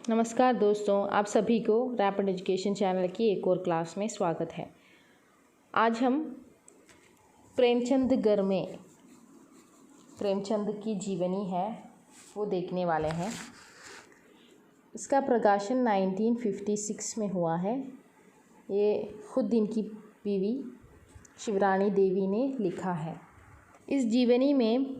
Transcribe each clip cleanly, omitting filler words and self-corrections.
नमस्कार दोस्तों, आप सभी को रैपिड एजुकेशन चैनल की एक और क्लास में स्वागत है। आज हम प्रेमचंद में प्रेमचंद की जीवनी है वो देखने वाले हैं। इसका प्रकाशन 1956 में हुआ है। ये खुद इनकी बीवी शिवरानी देवी ने लिखा है। इस जीवनी में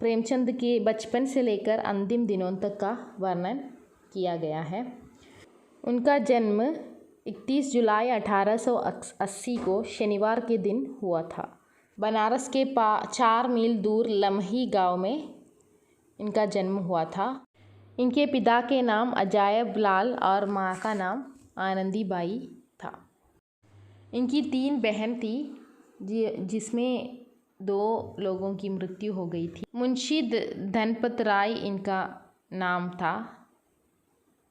प्रेमचंद के बचपन से लेकर अंतिम दिनों तक का वर्णन किया गया है। उनका जन्म 31 जुलाई 1880 को शनिवार के दिन हुआ था। बनारस के 4 मील दूर लम्ही गांव में इनका जन्म हुआ था। इनके पिता के नाम अजायब लाल और माँ का नाम आनंदी बाई था। इनकी 3 बहन थी जिसमें 2 लोगों की मृत्यु हो गई थी। मुंशी धनपत राय इनका नाम था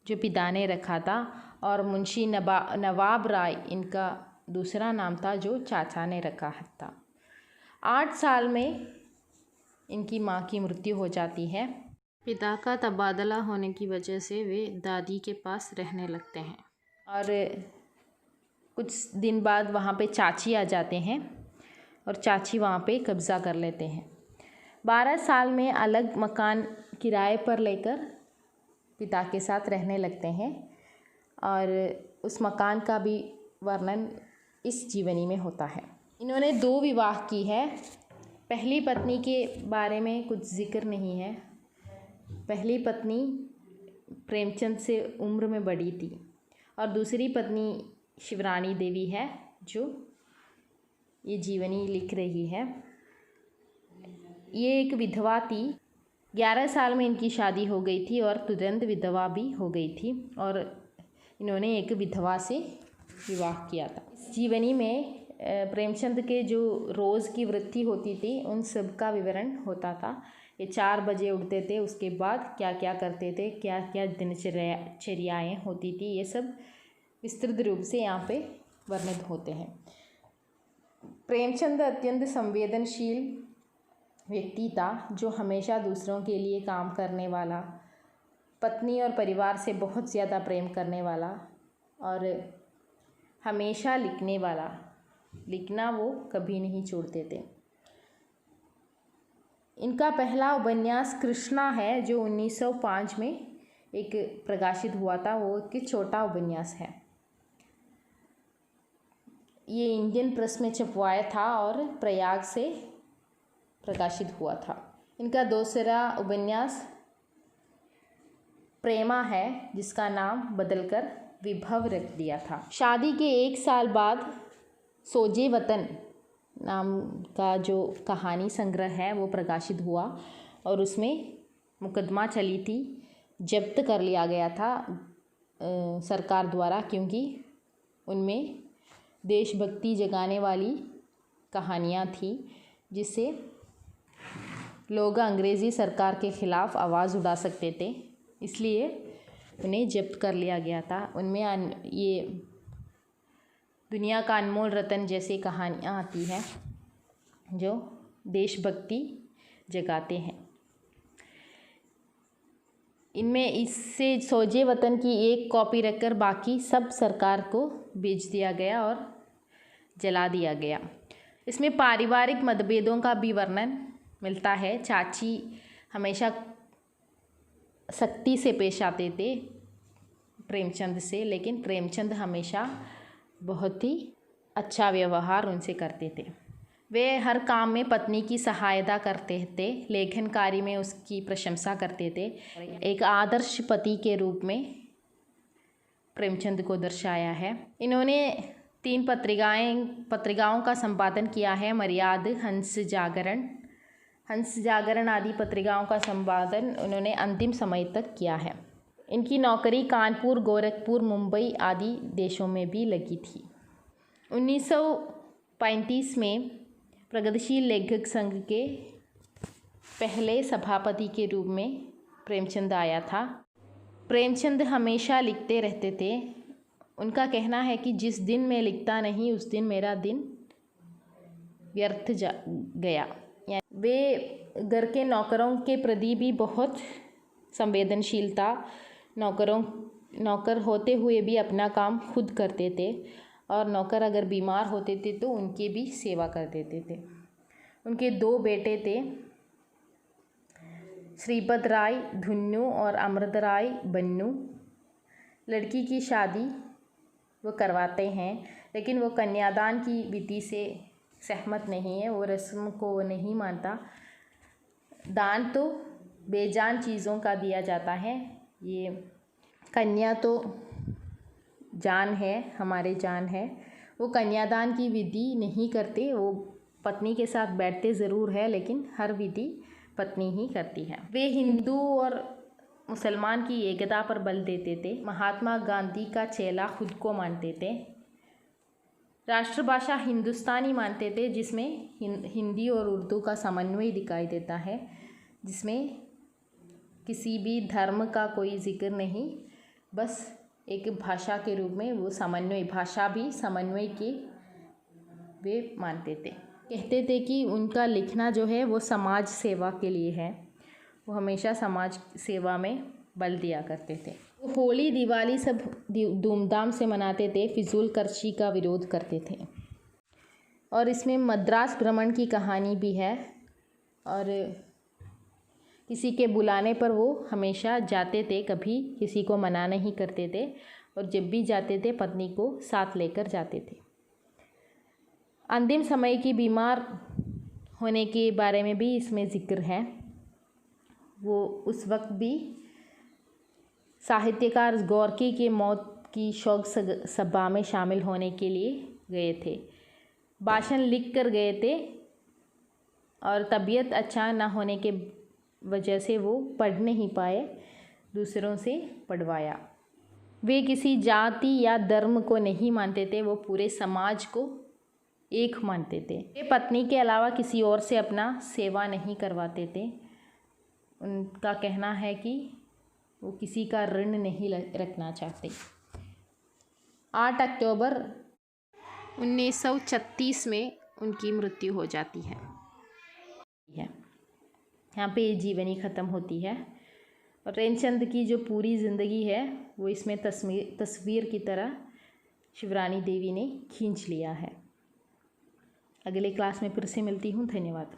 जो पिता ने रखा था, और मुंशी नवाब राय इनका दूसरा नाम था जो चाचा ने रखा था। 8 साल में इनकी माँ की मृत्यु हो जाती है। पिता का तबादला होने की वजह से वे दादी के पास रहने लगते हैं और कुछ दिन बाद वहाँ पे चाची आ जाते हैं और चाची वहाँ पे कब्ज़ा कर लेते हैं। 12 साल में अलग मकान किराए पर लेकर पिता के साथ रहने लगते हैं और उस मकान का भी वर्णन इस जीवनी में होता है। इन्होंने 2 विवाह की है। पहली पत्नी के बारे में कुछ जिक्र नहीं है। पहली पत्नी प्रेमचंद से उम्र में बड़ी थी और दूसरी पत्नी शिवरानी देवी है जो ये जीवनी लिख रही है। ये एक विधवा थी। 11 साल में इनकी शादी हो गई थी और तुरंत विधवा भी हो गई थी और इन्होंने एक विधवा से विवाह किया था। इस जीवनी में प्रेमचंद के जो रोज़ की वृत्ति होती थी उन सब का विवरण होता था। ये 4 बजे उठते थे, उसके बाद क्या क्या करते थे, क्या क्या दिनचर्याएँ होती थी, ये सब विस्तृत रूप से यहाँ पे वर्णित होते हैं। प्रेमचंद अत्यंत संवेदनशील व्यक्ति था जो हमेशा दूसरों के लिए काम करने वाला, पत्नी और परिवार से बहुत ज़्यादा प्रेम करने वाला और हमेशा लिखने वाला। लिखना वो कभी नहीं छोड़ते थे। इनका पहला उपन्यास कृष्णा है जो 1905 में एक प्रकाशित हुआ था। वो एक छोटा उपन्यास है। ये इंडियन प्रेस में छपवाया था और प्रयाग से प्रकाशित हुआ था। इनका दूसरा उपन्यास प्रेमा है जिसका नाम बदलकर विभव रख दिया था। शादी के 1 साल बाद सोजे वतन नाम का जो कहानी संग्रह है वो प्रकाशित हुआ और उसमें मुकदमा चली थी। जब्त कर लिया गया था सरकार द्वारा, क्योंकि उनमें देशभक्ति जगाने वाली कहानियाँ थी जिससे लोग अंग्रेज़ी सरकार के ख़िलाफ़ आवाज़ उठा सकते थे, इसलिए उन्हें जब्त कर लिया गया था। उनमें ये दुनिया का अनमोल रतन जैसी कहानियाँ आती हैं जो देशभक्ति जगाते हैं। इनमें इससे सोजे वतन की एक कॉपी रखकर बाकी सब सरकार को बेच दिया गया और जला दिया गया। इसमें पारिवारिक मतभेदों का भी वर्णन मिलता है। चाची हमेशा सख्ती से पेश आते थे प्रेमचंद से, लेकिन प्रेमचंद हमेशा बहुत ही अच्छा व्यवहार उनसे करते थे। वे हर काम में पत्नी की सहायता करते थे, लेखन कार्य में उसकी प्रशंसा करते थे। एक आदर्श पति के रूप में प्रेमचंद को दर्शाया है। इन्होंने 3 पत्रिकाओं का संपादन किया है। मर्याद, हंस जागरण आदि पत्रिकाओं का संपादन उन्होंने अंतिम समय तक किया है। इनकी नौकरी कानपुर, गोरखपुर, मुंबई आदि देशों में भी लगी थी। 1935 में प्रगतिशील लेखक संघ के पहले सभापति के रूप में प्रेमचंद आया था। प्रेमचंद हमेशा लिखते रहते थे। उनका कहना है कि जिस दिन मैं लिखता नहीं उस दिन मेरा दिन व्यर्थ गया। वे घर के नौकरों के प्रति भी बहुत संवेदनशील था। नौकर होते हुए भी अपना काम खुद करते थे और नौकर अगर बीमार होते थे तो उनकी भी सेवा कर देते थे। उनके 2 बेटे थे, श्रीपद राय धुन्नु और अमृत राय बन्नू। लड़की की शादी वो करवाते हैं, लेकिन वो कन्यादान की विधि से सहमत नहीं है, वो रस्म को वो नहीं मानता। दान तो बेजान चीज़ों का दिया जाता है। ये कन्या तो जान है, हमारे जान है। वो कन्यादान की विधि नहीं करते, वो पत्नी के साथ बैठते ज़रूर है, लेकिन हर विधि पत्नी ही करती है। वे हिंदू और मुसलमान की एकता पर बल देते थे। महात्मा गांधी का चेला खुद को मानते थे। राष्ट्रभाषा हिंदुस्तानी मानते थे, जिसमें हिंदी और उर्दू का समन्वय दिखाई देता है, जिसमें किसी भी धर्म का कोई जिक्र नहीं, बस एक भाषा के रूप में वो समन्वय, भाषा भी समन्वय के वे मानते थे। कहते थे कि उनका लिखना जो है वो समाज सेवा के लिए है, वो हमेशा समाज सेवा में बल दिया करते थे। होली दिवाली सब धूमधाम से मनाते थे, फिजूल खर्ची का विरोध करते थे। और इसमें मद्रास भ्रमण की कहानी भी है, और किसी के बुलाने पर वो हमेशा जाते थे, कभी किसी को मना नहीं करते थे, और जब भी जाते थे पत्नी को साथ लेकर जाते थे। अंतिम समय की बीमार होने के बारे में भी इसमें ज़िक्र है। वो उस वक्त भी साहित्यकार गोर्की के मौत की शोक सभा में शामिल होने के लिए गए थे। भाषण लिख कर गए थे, और तबीयत अच्छा न होने के वजह से वो पढ़ नहीं पाए, दूसरों से पढ़वाया। वे किसी जाति या धर्म को नहीं मानते थे, वो पूरे समाज को एक मानते थे। वे पत्नी के अलावा किसी और से अपना सेवा नहीं करवाते थे। उनका कहना है कि वो किसी का ऋण नहीं रखना चाहते। 8 अक्टूबर 1936 में उनकी मृत्यु हो जाती है। यहाँ पे जीवनी ख़त्म होती है, और प्रेमचंद की जो पूरी ज़िंदगी है वो इसमें तस्वीर की तरह शिवरानी देवी ने खींच लिया है। अगले क्लास में फिर से मिलती हूँ। धन्यवाद।